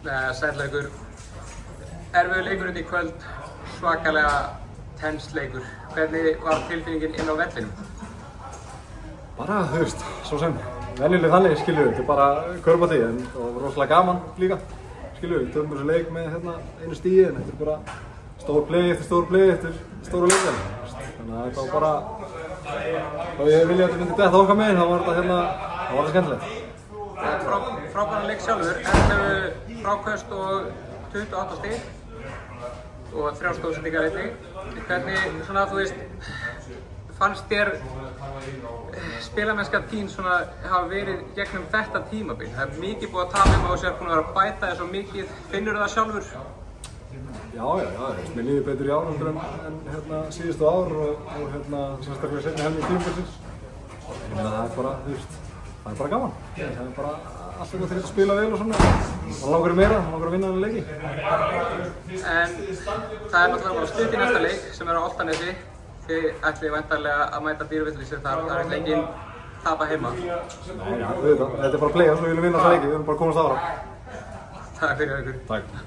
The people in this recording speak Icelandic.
Sæll leikur. Erfiður leikur í kvöld, svakalega tens leikur. Hvernig var tilfinningin inn á vellinum? Bara, þú veist, svo sem venjuleg þannig, skilju, þetta bara körpa því, en það var rosalega gaman líka, skilju, við tökum þessu leik með einu stíi, en þetta bara stór play eftir stóru leikjan, þannig að þetta var bara, þá ég vilja að þetta myndi detta okkar meginn, þá var þetta skemmtilegt. Frábæran leik sjálfur, 11 fráköst og 28 stig og 3 stóðsendingar einnig. Hvernig, svona, þú veist, fannst þér spilamennska þín hafa verið gegnum þetta tímabil? Það er mikið búið að tala um að þú sér búin að vera að bæta þér svo mikið. Finnur það sjálfur? Já, mér líður betur í ár en síðustu ár og sérstaklega seinni helming tímabilsins. Það er bara, þú veist, það er bara gaman. Það er bara alltaf gott að spila vel og svona. Man langar meira, man langar að vinna þennan leiki. En það er náttúrulega bara stutt í næsta leik sem er á Álftanesi. Þið ætlið væntanlega að mæta Dýrafjörður þar, það er enginn tapa heima. Nei, þetta er bara play-off, við viljum vinna þessa leiki, við viljum bara komast áfram. Takk fyrir ykkur. Takk.